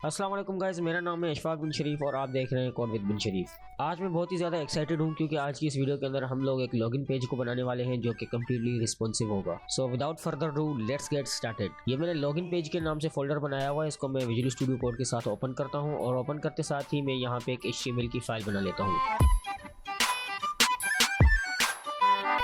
अस्सलाम वालेकुम गाइस, मेरा नाम है इशफाक बिन शरीफ और आप देख रहे हैं कॉड विद बिन शरीफ। आज मैं बहुत ही ज़्यादा एक्साइटेड हूँ क्योंकि आज की इस वीडियो के अंदर हम लोग एक लॉगिन पेज को बनाने वाले हैं जो कि कम्प्लीटली रिस्पॉन्सिव होगा। So without further do let's get started. ये मैंने लॉगिन पेज के नाम से फोल्डर बनाया हुआ है, इसको मैं विजुअल स्टूडियो कोड के साथ ओपन करता हूँ और ओपन करते साथ ही मैं यहाँ पे एक HTML की फाइल बना लेता हूँ।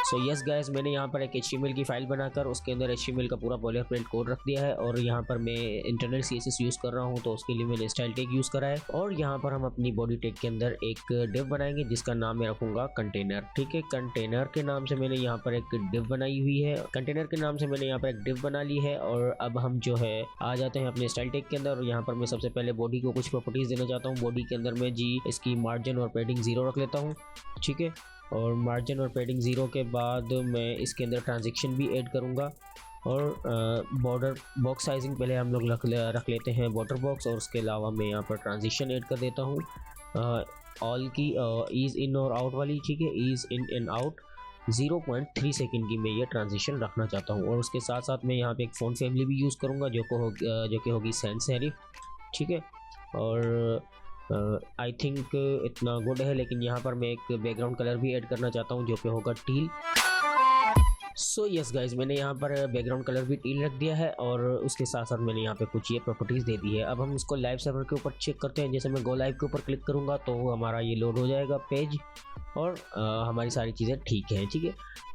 सो यस गाइस, मैंने यहाँ पर एक HTML की फाइल बनाकर उसके अंदर HTML का पूरा बॉयलर प्लेट कोड रख दिया है और यहाँ पर मैं इंटरनल CSS यूज़ कर रहा हूँ, तो उसके लिए मैंने स्टाइल टैग यूज़ करा है। और यहाँ पर हम अपनी बॉडी टैग के अंदर एक डिव बनाएंगे जिसका नाम मैं रखूँगा कंटेनर। ठीक है, कंटेनर के नाम से मैंने यहाँ पर एक डिव बनाई हुई है, कंटेनर के नाम से मैंने यहाँ पर एक डिव बना ली है। और अब हम जो है आ जाते हैं अपने स्टाइल टैग के अंदर और यहाँ पर मैं सबसे पहले बॉडी को कुछ प्रॉपर्टीज़ देना चाहता हूँ। बॉडी के अंदर मैं इसकी मार्जिन और पैडिंग 0 रख लेता हूँ। ठीक है, और मार्जिन और पैडिंग 0 के बाद मैं इसके अंदर ट्रांजैक्शन भी ऐड करूँगा और बॉर्डर बॉक्स साइजिंग पहले हम लोग रख लेते हैं बॉर्डर बॉक्स, और उसके अलावा मैं यहाँ पर ट्रांजिशन ऐड कर देता हूँ ऑल की ईज़ इन और आउट वाली। ठीक है, ease in and out 0.3 second की मैं ये ट्रांजिशन रखना चाहता हूँ। और उसके साथ साथ मैं यहाँ पे एक फ़ॉन्ट फैमिली भी यूज़ करूँगा जो कि होगी सैंस सेरिफ। ठीक है, और आई थिंक इतना गुड है, लेकिन यहाँ पर मैं एक बैकग्राउंड कलर भी ऐड करना चाहता हूँ जो कि होगा टील। सो यस गाइज, मैंने यहाँ पर बैकग्राउंड कलर भी टील रख दिया है और उसके साथ साथ मैंने यहाँ पे कुछ ये प्रॉपर्टीज़ दे दी है। अब हम इसको लाइव सर्वर के ऊपर चेक करते हैं। जैसे मैं गो लाइव के ऊपर क्लिक करूँगा तो हमारा ये लोड हो जाएगा पेज और हमारी सारी चीज़ें ठीक हैं। ठीक है,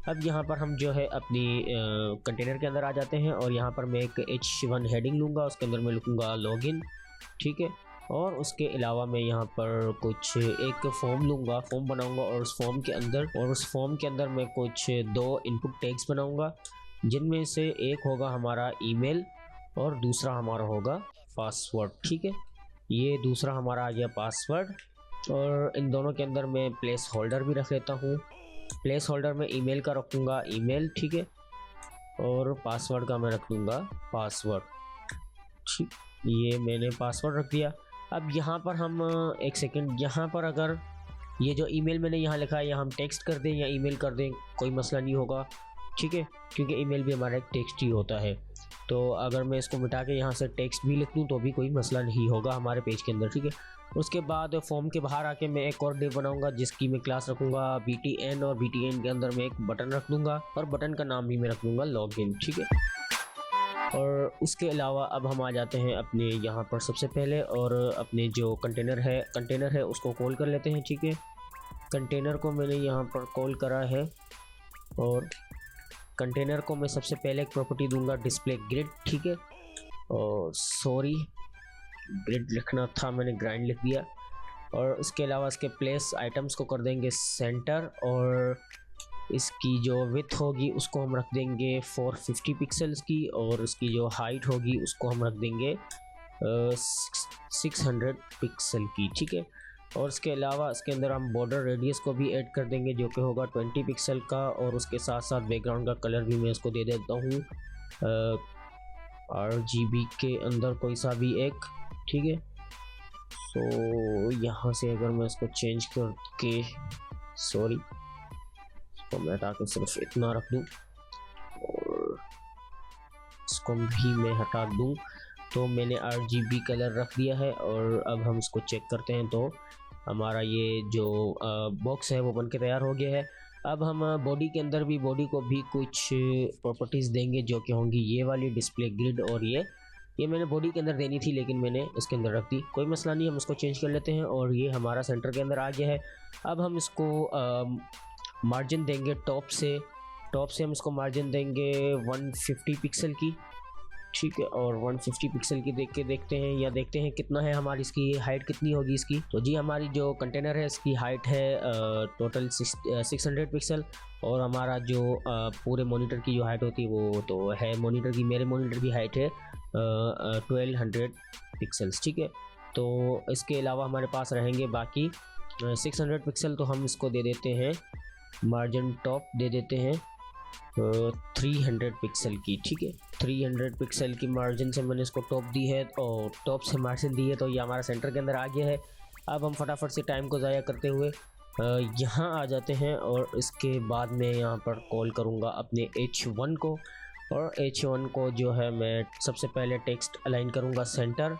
अब यहाँ पर हम जो है अपनी कंटेनर के अंदर आ जाते हैं और यहाँ पर मैं एक H1 हेडिंग लूँगा, उसके अंदर मैं लिखूँगा लॉगिन। ठीक है, और उसके अलावा मैं यहाँ पर कुछ एक फॉर्म लूँगा, फॉर्म बनाऊँगा और उस फॉर्म के अंदर मैं कुछ 2 इनपुट टैग्स बनाऊँगा जिनमें से एक होगा हमारा ईमेल और दूसरा हमारा होगा पासवर्ड। ठीक है, ये दूसरा हमारा आ गया पासवर्ड और इन दोनों के अंदर मैं प्लेस होल्डर भी रख लेता हूँ। प्लेस होल्डर में ईमेल का रखूँगा ईमेल। ठीक है, और पासवर्ड का मैं रख दूँगा पासवर्ड। ठीक, ये मैंने पासवर्ड रख दिया। अब यहाँ पर हम एक सेकंड, यहाँ पर अगर ये जो ईमेल मैंने यहाँ लिखा है यहाँ हम टेक्स्ट कर दें या ईमेल कर दें कोई मसला नहीं होगा। ठीक है, क्योंकि ईमेल भी हमारा एक टेक्स्ट ही होता है, तो अगर मैं इसको मिटा के यहाँ से टेक्स्ट भी लिख दूँ तो भी कोई मसला नहीं होगा हमारे पेज के अंदर। ठीक है, उसके बाद फॉर्म के बाहर आके मैं एक और डिव बनाऊँगा जिसकी मैं क्लास रखूँगा BTN और BTN के अंदर मैं एक बटन रख दूँगा और बटन का नाम भी मैं रख दूँगा लॉगिन। ठीक है, और उसके अलावा अब हम आ जाते हैं अपने यहाँ पर सबसे पहले और अपने जो कंटेनर है उसको कॉल कर लेते हैं। ठीक है, कंटेनर को मैंने यहाँ पर कॉल करा है और कंटेनर को मैं सबसे पहले एक प्रॉपर्टी दूंगा डिस्प्ले ग्रिड। ठीक है, और सॉरी ग्रिड लिखना था, मैंने ग्राइंड लिख दिया। और उसके अलावा इसके प्लेस आइटम्स को कर देंगे सेंटर और इसकी जो विड्थ होगी उसको हम रख देंगे 450 पिक्सल्स की और इसकी जो हाइट होगी उसको हम रख देंगे 600 पिक्सल की। ठीक है, और इसके अलावा इसके अंदर हम बॉर्डर रेडियस को भी ऐड कर देंगे जो कि होगा 20 पिक्सल का, और उसके साथ साथ बैकग्राउंड का कलर भी मैं इसको दे देता हूँ RGB के अंदर कोई सा भी एक। ठीक है, सो यहाँ से अगर मैं इसको चेंज करके सॉरी तो मैं हटा के सिर्फ इतना रख दूं और इसको भी मैं हटा दूं, तो मैंने RGB कलर रख दिया है। और अब हम इसको चेक करते हैं तो हमारा ये जो बॉक्स है वो बन के तैयार हो गया है। अब हम बॉडी के अंदर भी बॉडी को भी कुछ प्रॉपर्टीज़ देंगे जो कि होंगी ये वाली डिस्प्ले ग्रिड, और ये मैंने बॉडी के अंदर देनी थी लेकिन मैंने इसके अंदर रख दी, कोई मसला नहीं, हम इसको चेंज कर लेते हैं। और ये हमारा सेंटर के अंदर आ गया है। अब हम इसको मार्जिन देंगे टॉप से हम इसको मार्जिन देंगे 150 पिक्सल की। ठीक है, और 150 पिक्सल की देखते हैं कितना है हमारी इसकी हाइट कितनी होगी इसकी। तो जी हमारी जो कंटेनर है इसकी हाइट है टोटल 600 पिक्सल और हमारा जो पूरे मॉनिटर की जो हाइट होती है वो तो है मेरे मॉनिटर की हाइट है 1200 पिक्सल्स। ठीक है, तो इसके अलावा हमारे पास रहेंगे बाकी 600 पिक्सल, तो हम इसको दे देते हैं मार्जिन टॉप दे देते हैं 300 पिक्सल की। ठीक है, 300 पिक्सल की मार्जिन से मैंने इसको टॉप दी है और टॉप से मार्जिन दी है, तो ये हमारा सेंटर के अंदर आ गया है। अब हम फटाफट से टाइम को ज़ाया करते हुए यहाँ आ जाते हैं और इसके बाद मैं यहाँ पर कॉल करूँगा अपने H1 को, और H1 को जो है मैं सबसे पहले टेक्स्ट अलाइन करूँगा सेंटर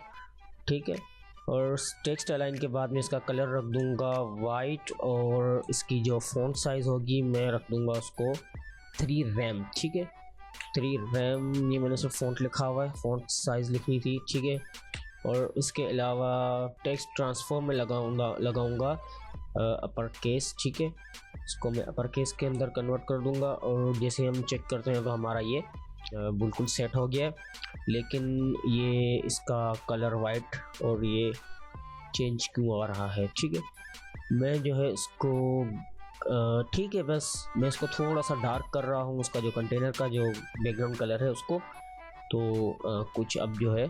ठीक है। और टेक्स्ट अलाइन के बाद में इसका कलर रख दूंगा वाइट, और इसकी जो फ़ॉन्ट साइज़ होगी मैं रख दूंगा उसको 3 रैम, ठीक है। 3 रैम, ये मैंने सिर्फ फ़ॉन्ट लिखा हुआ है, फ़ॉन्ट साइज़ लिखनी थी, ठीक है। और इसके अलावा टेक्स्ट ट्रांसफॉर्म में लगाऊंगा अपर केस, ठीक है। इसको मैं अपर केस के अंदर कन्वर्ट कर दूंगा, और जैसे हम चेक करते हैं तो हमारा ये बिल्कुल सेट हो गया है। लेकिन ये इसका कलर वाइट और ये चेंज क्यों आ रहा है, ठीक है। मैं जो है इसको ठीक है, बस मैं इसको थोड़ा सा डार्क कर रहा हूँ, उसका जो कंटेनर का जो बैकग्राउंड कलर है उसको, तो कुछ अब जो है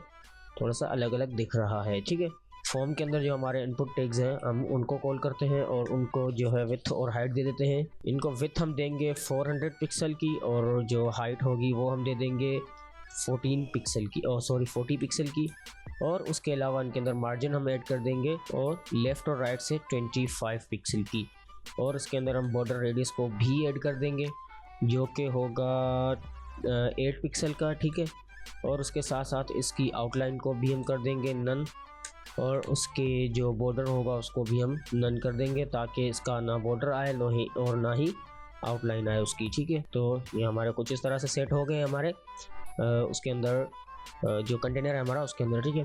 थोड़ा सा अलग अलग दिख रहा है, ठीक है। फॉर्म के अंदर जो हमारे इनपुट टैग्स हैं हम उनको कॉल करते हैं और उनको जो है विड्थ और हाइट दे देते हैं। इनको विड्थ हम देंगे 400 पिक्सल की, और जो हाइट होगी वो हम दे देंगे 14 पिक्सल की, और सॉरी 40 पिक्सल की। और उसके अलावा इनके अंदर मार्जिन हम ऐड कर देंगे, और लेफ़्ट और राइट से 25 पिक्सल की। और इसके अंदर हम बॉर्डर रेडियस को भी ऐड कर देंगे, जो कि होगा 8 पिक्सल का, ठीक है। और उसके साथ साथ इसकी आउटलाइन को भी हम कर देंगे नन, और उसके जो बॉर्डर होगा उसको भी हम नन कर देंगे, ताकि इसका ना बॉर्डर आए ना ही आउटलाइन आए उसकी, ठीक है। तो ये हमारे कुछ इस तरह से सेट हो गए हमारे उसके अंदर जो कंटेनर है हमारा उसके अंदर, ठीक है।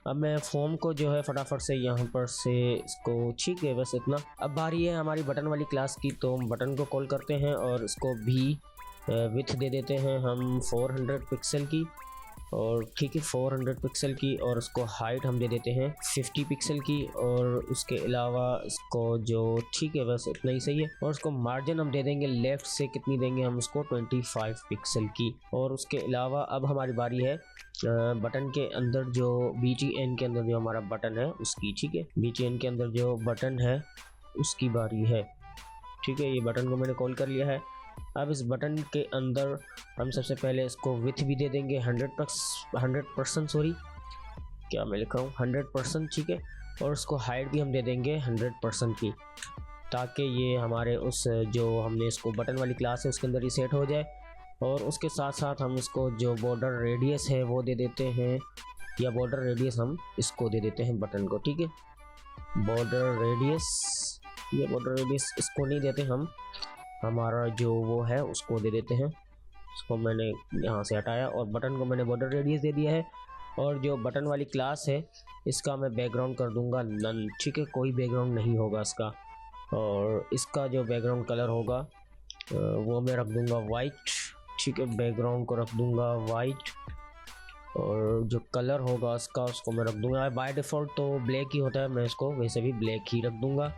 अब मैं फॉर्म को जो है फटाफट से यहाँ पर से इसको, ठीक है, बस इतना। अब बारी है हमारी बटन वाली क्लास की, तो हम बटन को कॉल करते हैं और इसको भी विड्थ दे देते हैं हम 400 पिक्सल की, और ठीक है 400 पिक्सल की। और उसको हाइट हम दे देते हैं 50 पिक्सल की, और उसके अलावा इसको जो, ठीक है, बस इतना ही सही है। और उसको मार्जिन हम दे देंगे लेफ़्ट से, कितनी देंगे हम उसको 25 पिक्सल की। और उसके अलावा अब हमारी बारी है बटन के अंदर जो BTN के अंदर जो हमारा बटन है उसकी, ठीक है। BTN के अंदर जो बटन है उसकी बारी है, ठीक है। ये बटन को मैंने कॉल कर लिया है। अब इस बटन के अंदर हम सबसे पहले इसको विड्थ भी दे देंगे 100%, सॉरी क्या मैं लिखा हूँ 100%, ठीक है। और उसको हाइट भी हम दे देंगे 100% की, ताकि ये हमारे उस जो हमने इसको बटन वाली क्लास है उसके अंदर ही सेट हो जाए। और उसके साथ साथ हम इसको जो बॉर्डर रेडियस है वो दे देते हैं, या बॉर्डर रेडियस हम इसको दे देते हैं बटन को, ठीक है। बॉर्डर रेडियस, ये बॉर्डर रेडियस इसको नहीं देते हम, हमारा जो वो है उसको दे देते हैं। इसको मैंने यहाँ से हटाया और बटन को मैंने बॉर्डर रेडियस दे दिया है। और जो बटन वाली क्लास है इसका मैं बैकग्राउंड कर दूंगा नन, ठीक है, कोई बैकग्राउंड नहीं होगा इसका। और इसका जो बैकग्राउंड कलर होगा वो मैं रख दूंगा वाइट, ठीक है, बैकग्राउंड को रख दूंगा वाइट। और जो कलर होगा इसका उसको मैं रख दूंगा, बाय डिफ़ॉल्ट तो ब्लैक ही होता है, मैं इसको वैसे भी ब्लैक ही रख दूंगा।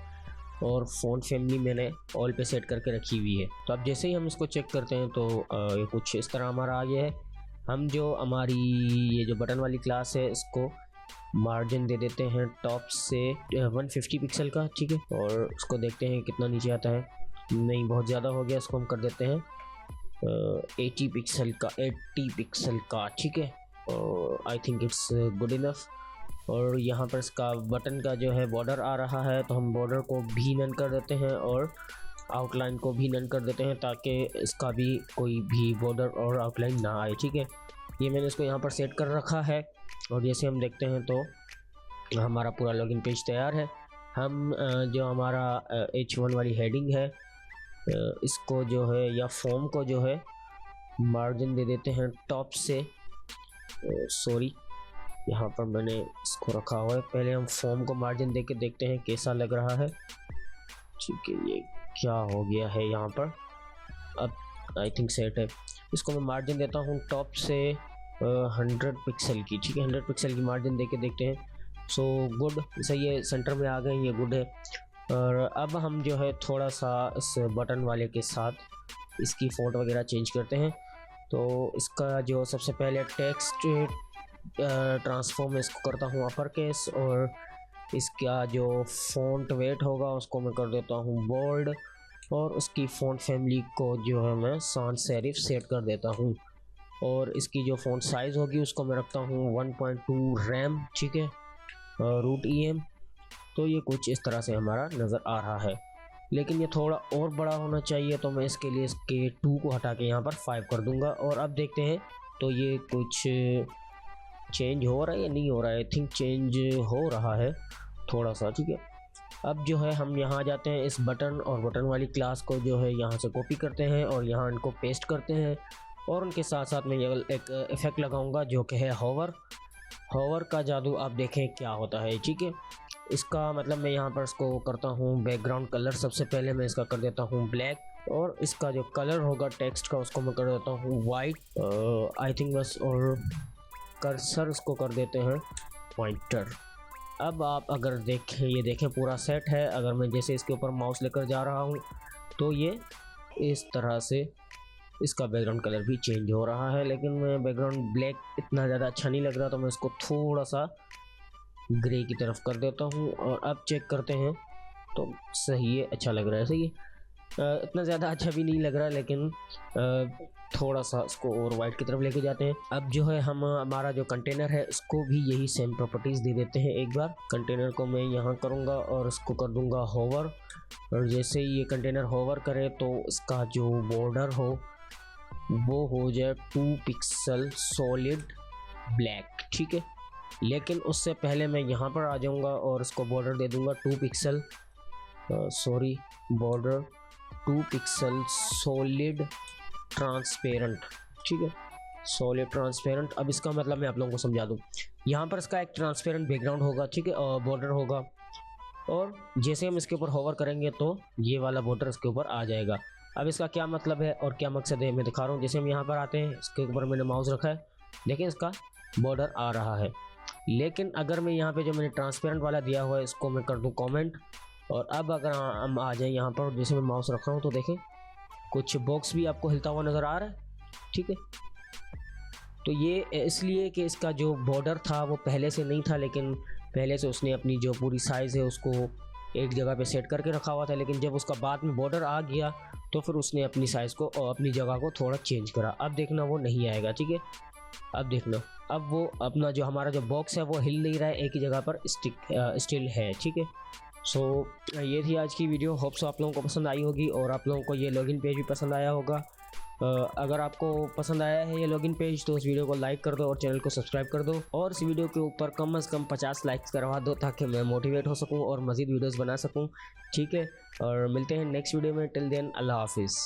और फ़ॉन्ट फैमिली मैंने ऑल पे सेट करके रखी हुई है। तो अब जैसे ही हम इसको चेक करते हैं तो ये कुछ इस तरह हमारा आ गया है। हम जो हमारी ये जो बटन वाली क्लास है इसको मार्जिन दे देते हैं टॉप से 150 पिक्सल का, ठीक है। और उसको देखते हैं कितना नीचे आता है, नहीं बहुत ज़्यादा हो गया, इसको हम कर देते हैं 80 पिक्सल का, ठीक है। और I think it's good enough. और यहाँ पर इसका बटन का जो है बॉर्डर आ रहा है, तो हम बॉर्डर को भी नन कर देते हैं और आउटलाइन को भी नन कर देते हैं, ताकि इसका भी कोई भी बॉर्डर और आउटलाइन ना आए, ठीक है। ये मैंने इसको यहाँ पर सेट कर रखा है। और जैसे हम देखते हैं तो हमारा पूरा लॉगिन पेज तैयार है। हम जो हमारा H1 वाली हेडिंग है इसको जो है, या फॉर्म को जो है मार्जिन दे देते हैं टॉप से, सॉरी यहाँ पर मैंने इसको रखा हुआ है। पहले हम फॉर्म को मार्जिन दे के देखते हैं कैसा लग रहा है, ठीक है। ये क्या हो गया है यहाँ पर, अब आई थिंक सेट है। इसको मैं मार्जिन देता हूँ टॉप से 100 पिक्सल की, ठीक है, 100 पिक्सल की मार्जिन दे के देखते हैं। सो गुड, सही है, सेंटर में आ गए, ये गुड है। और अब हम जो है थोड़ा सा इस बटन वाले के साथ इसकी फ़ॉन्ट वगैरह चेंज करते हैं। तो इसका जो सबसे पहले टेक्स्ट ट्रांसफॉर्म इसको करता हूँ अपर केस, और इसका जो फ़ॉन्ट वेट होगा उसको मैं कर देता हूँ बोल्ड, और उसकी फ़ॉन्ट फैमिली को जो है मैं sans serif सेट कर देता हूँ। और इसकी जो फ़ॉन्ट साइज़ होगी उसको मैं रखता हूँ 1.2 रैम, ठीक है, रूट EM। तो ये कुछ इस तरह से हमारा नज़र आ रहा है, लेकिन ये थोड़ा और बड़ा होना चाहिए, तो मैं इसके लिए इसके 2 को हटा के यहाँ पर 5 कर दूँगा। और अब देखते हैं तो ये कुछ चेंज हो रहा है या नहीं हो रहा है, आई थिंक चेंज हो रहा है थोड़ा सा, ठीक है। अब जो है हम यहाँ जाते हैं, इस बटन और बटन वाली क्लास को जो है यहाँ से कॉपी करते हैं और यहाँ इनको पेस्ट करते हैं और उनके साथ साथ मैं ये एक इफ़ेक्ट लगाऊंगा जो कि है होवर का जादू। आप देखें क्या होता है, ठीक है। इसका मतलब मैं यहाँ पर इसको करता हूँ बैकग्राउंड कलर, सबसे पहले मैं इसका कर देता हूँ ब्लैक और इसका जो कलर होगा टेक्स्ट का उसको मैं कर देता हूँ वाइट आई थिंक बस, और कर्सर इसको कर देते हैं पॉइंटर। अब आप अगर देखें, ये देखें पूरा सेट है। अगर मैं जैसे इसके ऊपर माउस लेकर जा रहा हूँ तो ये इस तरह से इसका बैकग्राउंड कलर भी चेंज हो रहा है, लेकिन मैं बैकग्राउंड ब्लैक इतना ज़्यादा अच्छा नहीं लग रहा तो मैं इसको थोड़ा सा ग्रे की तरफ कर देता हूँ और अब चेक करते हैं तो सही है, अच्छा लग रहा है, सही है। इतना ज़्यादा अच्छा भी नहीं लग रहा लेकिन थोड़ा सा इसको और वाइट की तरफ लेके जाते हैं। अब जो है हम हमारा जो कंटेनर है इसको भी यही सेम प्रॉपर्टीज़ दे देते हैं। एक बार कंटेनर को मैं यहाँ करूँगा और इसको कर दूँगा होवर, और जैसे ही ये कंटेनर होवर करे तो इसका जो बॉर्डर हो वो हो जाए 2 पिक्सल सॉलिड ब्लैक, ठीक है। लेकिन उससे पहले मैं यहाँ पर आ जाऊँगा और इसको बॉर्डर दे दूँगा 2 pixel border 2 pixel solid transparent, ठीक है, सॉलिड ट्रांसपेरेंट। अब इसका मतलब मैं आप लोगों को समझा दूँ, यहाँ पर इसका एक ट्रांसपेरेंट बैकग्राउंड होगा, ठीक है, और बॉर्डर होगा, और जैसे हम इसके ऊपर होवर करेंगे तो ये वाला बॉर्डर इसके ऊपर आ जाएगा। अब इसका क्या मतलब है और क्या मकसद है मैं दिखा रहा हूँ। जैसे हम यहाँ पर आते हैं, इसके ऊपर मैंने माउस रखा है, देखिए इसका बॉर्डर आ रहा है। लेकिन अगर मैं यहाँ पे जो मैंने ट्रांसपेरेंट वाला दिया हुआ है इसको मैं कर दूँ कमेंट, और अब अगर हम आ जाए यहाँ पर, जैसे मैं माउस रख रहा हूँ तो देखें कुछ बॉक्स भी आपको हिलता हुआ नज़र आ रहा है, ठीक है। तो ये इसलिए कि इसका जो बॉर्डर था वो पहले से नहीं था, लेकिन पहले से उसने अपनी जो पूरी साइज़ है उसको एक जगह पे सेट करके रखा हुआ था, लेकिन जब उसका बाद में बॉर्डर आ गया तो फिर उसने अपनी साइज़ को और अपनी जगह को थोड़ा चेंज करा। अब देखना वो नहीं आएगा, ठीक है। अब देखना, अब वो अपना जो हमारा जो बॉक्स है वो हिल नहीं रहा है, एक ही जगह पर स्टिल है, ठीक है। सो ये थी आज की वीडियो, होप सो आप लोगों को पसंद आई होगी और आप लोगों को ये लॉगिन पेज भी पसंद आया होगा। अगर आपको पसंद आया है ये लॉगिन पेज तो उस वीडियो को लाइक कर दो और चैनल को सब्सक्राइब कर दो, और इस वीडियो के ऊपर कम से कम 50 लाइक्स करवा दो ताकि मैं मोटिवेट हो सकूं और मज़ीद वीडियोस बना सकूं, ठीक है। और मिलते हैं नेक्स्ट वीडियो में, टिल देन अल्लाह हाफिज़।